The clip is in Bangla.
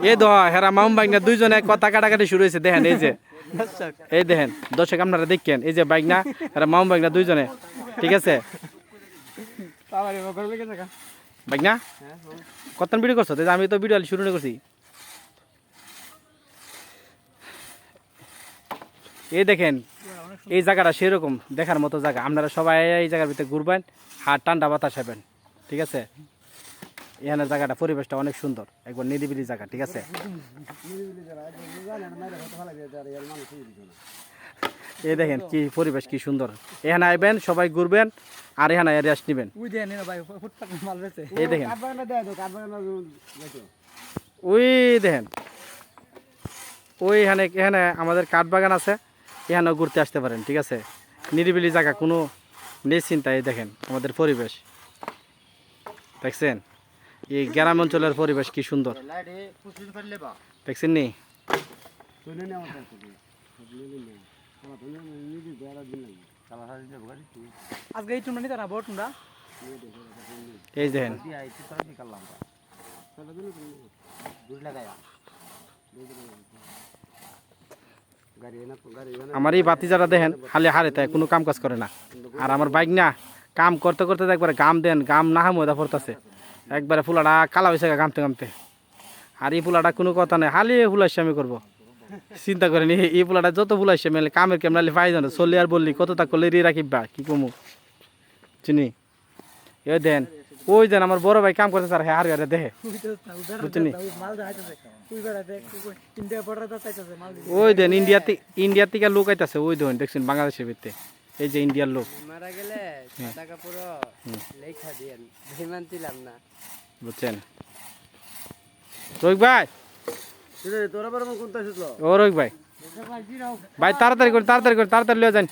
এই তো হেরা মামু বাইকনা দুইজনে কথা কাটাকাটি শুরু হয়েছে দেখেন এই যে এই দেখেন দর্শক আপনারা দেখেন এই যে বাইকনা হেরা মামু বাইকনা দুইজনে ঠিক আছে বাইকনা কত ভিডিও করছো আমি তো ভিডিও শুরু করছি এই দেখেন এই জায়গাটা সেরকম দেখার মতো জায়গা আপনারা সবাই এই জায়গার ভিতরে ঘুরবেন আর ঠান্ডা বাতাস হবেন ঠিক আছে এখানের জায়গাটা পরিবেশটা অনেক সুন্দর একবার নিরিবিলি জায়গা ঠিক আছে এই দেখেন কি পরিবেশ কি সুন্দর এখানে আইবেন সবাই ঘুরবেন আর এখানে রেস্ট নেবেন এই দেখেন ওই দেখেন ওইখানে এখানে আমাদের কাঠবাগান আছে এখানেও ঘুরতে আসতে পারেন ঠিক আছে নিরিবিলি জায়গা কোনো নিশ্চিন্তা এই দেখেন আমাদের পরিবেশ দেখছেন এই গ্রাম অঞ্চলের পরিবেশ কি সুন্দর দেখছেন নি এই দেখেন আমার এই বাতি যারা দেখেন হালে হারে তাই কোনো কাম কাজ করে না আর আমার বাইক না কাম করতে করতে একবারে গাম দেন গাম না ময়দা পড়তেছে একবারে ফুলাটা কালা হয়েছে গামতে গামতে আর এই ফুলাটা কোনো কথা নেই হালি ফুলাইছে আমি করবো চিন্তা করেন এই ফুলাটা যত ফুলাইছে মেলে কামের কেমন পাই জানো চলে আর বললি কত তা করলে রাখিবা কি কমু চিনি এ দেন ওই দেন আমার বড় ভাই কাম করতে স্যার হার গাড়ি দেখে বুঝছিনি ওই দেন ইন্ডিয়া থেকে লোক আইতাছে ওই দেন দেখছেন বাংলাদেশের ভিতরে এই যে ইন্ডিয়ার লোক মারা গেলে টাকা পুরো লেখা দিয়েন বেমান দিলাম না বুঝছেন রোহিত ভাই তোরা বড় কোন আসলো ও রোহিত ভাই ভাই তাড়াতাড়ি করে তাড়াতাড়ি লয়ে যান